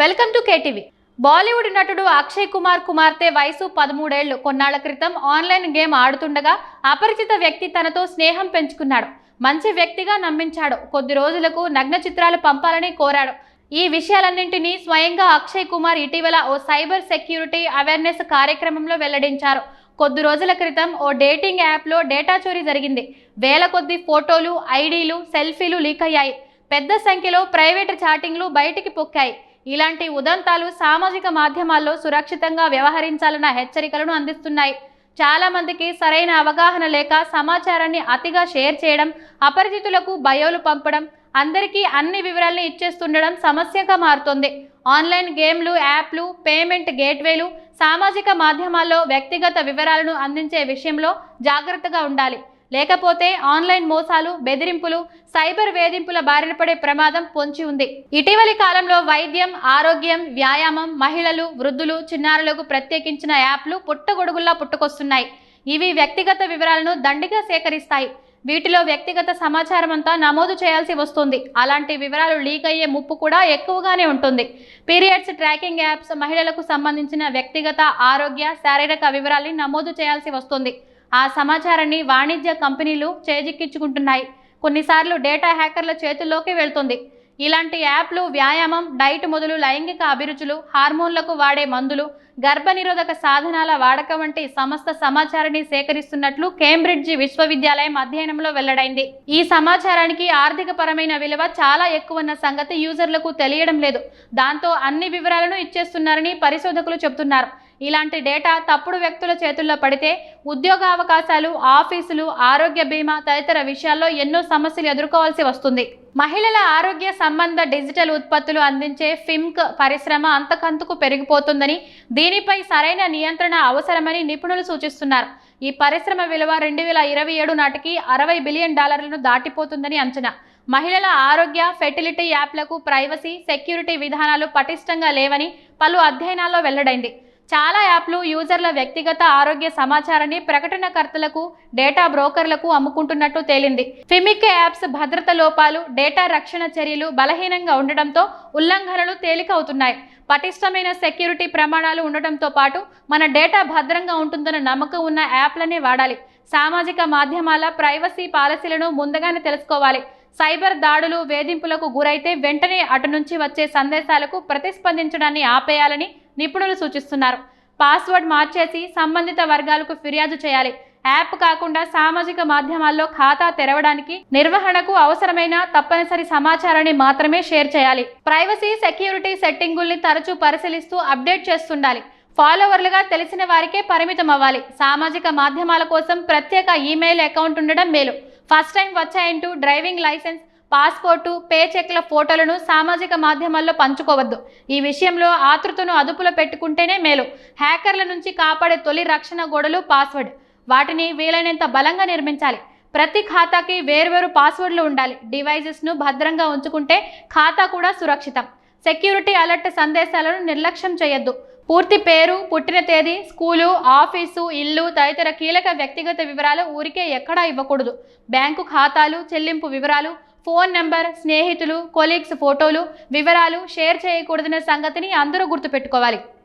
Welcome to KTV. Bollywood నటుడు అక్షయ్ కుమార్ కుమార్తె వయసు 13 ఏళ్లు. కొన్నాళ్ల క్రితం ఆన్లైన్ గేమ్ ఆడుతుండగా అపరిచిత వ్యక్తి తనతో స్నేహం పెంచుకున్నాడు. మంచి వ్యక్తిగా నమ్మించాడు. కొద్ది రోజులకు నగ్న చిత్రాలు పంపాలని కోరాడు. ఈ విషయాలన్నింటినీ స్వయంగా అక్షయ్ కుమార్ ఇటీవల ఓ సైబర్ సెక్యూరిటీ అవేర్నెస్ కార్యక్రమంలో వెల్లడించారు. కొద్ది రోజుల క్రితం ఓ డేటింగ్ యాప్లో డేటా చోరీ జరిగింది. వేల కొద్ది ఫోటోలు, ఐడీలు, సెల్ఫీలు లీక్ అయ్యాయి. పెద్ద సంఖ్యలో ప్రైవేట్ చాటింగ్లు బయటికి పొక్కాయి. ఇలాంటి ఉదంతాలు సామాజిక మాధ్యమాల్లో సురక్షితంగా వ్యవహరించాలన్న హెచ్చరికలను అందిస్తున్నాయి. చాలా మందికి సరైన అవగాహన లేక సమాచారాన్ని అతిగా షేర్ చేయడం, అపరిచితులకు బయోలు పంపడం, అందరికీ అన్ని వివరాలను ఇచ్చేస్తుండడం సమస్యగా మారుతోంది. ఆన్లైన్ గేమ్లు, యాప్లు, పేమెంట్ గేట్వేలు, సామాజిక మాధ్యమాల్లో వ్యక్తిగత వివరాలను అందించే విషయంలో జాగ్రత్తగా ఉండాలి. లేకపోతే ఆన్లైన్ మోసాలు, బెదిరింపులు, సైబర్ వేధింపుల బారిన పడే ప్రమాదం పొంచి ఉంది. ఇటీవలి కాలంలో వైద్యం, ఆరోగ్యం, వ్యాయామం, మహిళలు, వృద్ధులు, చిన్నారులకు ప్రత్యేకించిన యాప్లు పుట్టగొడుగుల్లా పుట్టుకొస్తున్నాయి. ఇవి వ్యక్తిగత వివరాలను దండిగా సేకరిస్తాయి. వీటిలో వ్యక్తిగత సమాచారం అంతా నమోదు చేయాల్సి వస్తుంది. అలాంటి వివరాలు లీక్ అయ్యే ముప్పు కూడా ఎక్కువగానే ఉంటుంది. పీరియడ్స్ ట్రాకింగ్ యాప్స్ మహిళలకు సంబంధించిన వ్యక్తిగత ఆరోగ్య, శారీరక వివరాల్ని నమోదు చేయాల్సి వస్తుంది. ఆ సమాచారాన్ని వాణిజ్య కంపెనీలు చేజిక్కించుకుంటున్నాయి. కొన్నిసార్లు డేటా హ్యాకర్ల చేతుల్లోకి వెళ్తుంది. ఇలాంటి యాప్లు వ్యాయామం, డైట్ మొదలు లైంగిక అభిరుచులు, హార్మోన్లకు వాడే మందులు, గర్భనిరోధక సాధనాల వాడకం వంటి సమస్త సమాచారాన్ని సేకరిస్తున్నట్లు కేంబ్రిడ్జ్ విశ్వవిద్యాలయం అధ్యయనంలో వెల్లడైంది. ఈ సమాచారానికి ఆర్థిక పరమైన విలువ చాలా ఎక్కువన్న సంగతి యూజర్లకు తెలియడం లేదు. దాంతో అన్ని వివరాలను ఇచ్చేస్తున్నారని పరిశోధకులు చెబుతున్నారు. ఇలాంటి డేటా తప్పుడు వ్యక్తుల చేతుల్లో పడితే ఉద్యోగావకాశాలు, ఆఫీసులు, ఆరోగ్య బీమా తదితర విషయాల్లో ఎన్నో సమస్యలు ఎదుర్కోవాల్సి వస్తుంది. మహిళల ఆరోగ్య సంబంధ డిజిటల్ ఉత్పత్తులు అందించే ఫిమ్క్ పరిశ్రమ అంతకంతకు పెరిగిపోతుందని, దీనిపై సరైన నియంత్రణ అవసరమని నిపుణులు సూచిస్తున్నారు. ఈ పరిశ్రమ విలువ 2027 నాటికి $60 బిలియన్ దాటిపోతుందని అంచనా. మహిళల ఆరోగ్య, ఫెర్టిలిటీ యాప్లకు ప్రైవసీ, సెక్యూరిటీ విధానాలు పటిష్టంగా లేవని పలు అధ్యయనాల్లో వెల్లడైంది. చాలా యాప్లు యూజర్ల వ్యక్తిగత ఆరోగ్య సమాచారాన్ని ప్రకటనకర్తలకు, డేటా బ్రోకర్లకు అమ్ముకుంటున్నట్టు తేలింది. ఫిమిక్ యాప్స్ భద్రత లోపాలు, డేటా రక్షణ చర్యలు బలహీనంగా ఉండటంతో ఉల్లంఘనలు తేలికవుతున్నాయి. పటిష్టమైన సెక్యూరిటీ ప్రమాణాలు ఉండటంతో పాటు మన డేటా భద్రంగా ఉంటుందన్న నమ్మకం ఉన్న యాప్లనే వాడాలి. సామాజిక మాధ్యమాల ప్రైవసీ పాలసీలను ముందుగానే తెలుసుకోవాలి. సైబర్ దాడులు, వేధింపులకు గురైతే వెంటనే అటు నుంచి వచ్చే సందేశాలకు ప్రతిస్పందించడాన్ని ఆపేయాలని నిపుణులు సూచిస్తున్నారు. పాస్వర్డ్ మార్చేసి సంబంధిత వర్గాలకు ఫిర్యాదు చేయాలి. యాప్ కాకుండా సామాజిక మాధ్యమాల్లో ఖాతా తెరవడానికి, నిర్వహణకు అవసరమైన తప్పనిసరి సమాచారాన్ని మాత్రమే షేర్ చేయాలి. ప్రైవసీ, సెక్యూరిటీ సెట్టింగుల్ని తరచూ పరిశీలిస్తూ అప్డేట్ చేస్తుండాలి. ఫాలోవర్లుగా తెలిసిన వారికే పరిమితం అవ్వాలి. సామాజిక మాధ్యమాల కోసం ప్రత్యేక ఈమెయిల్ అకౌంట్ ఉండడం మేలు. ఫస్ట్ టైం వచ్చాయంటూ డ్రైవింగ్ లైసెన్స్, పాస్పోర్టు, పే చెక్ల ఫోటోలను సామాజిక మాధ్యమాల్లో పంచుకోవద్దు. ఈ విషయంలో ఆతృతను అదుపులో పెట్టుకుంటేనే మేలు. హ్యాకర్ల నుంచి కాపాడే తొలి రక్షణ గోడలు పాస్వర్డ్. వాటిని వీలైనంత బలంగా నిర్మించాలి. ప్రతి ఖాతాకి వేర్వేరు పాస్వర్డ్లు ఉండాలి. డివైజెస్ను భద్రంగా ఉంచుకుంటే ఖాతా కూడా సురక్షితం. సెక్యూరిటీ అలర్ట్ సందేశాలను నిర్లక్ష్యం చేయొద్దు. పూర్తి పేరు, పుట్టిన తేదీ, స్కూలు, ఆఫీసు, ఇల్లు తదితర కీలక వ్యక్తిగత వివరాలు ఊరికే ఎక్కడా ఇవ్వకూడదు. బ్యాంకు ఖాతాలు, చెల్లింపు వివరాలు, ఫోన్ నెంబర్, స్నేహితులు, కొలీగ్స్ ఫోటోలు, వివరాలు షేర్ చేయకూడదనే సంగతిని అందరూ గుర్తుపెట్టుకోవాలి.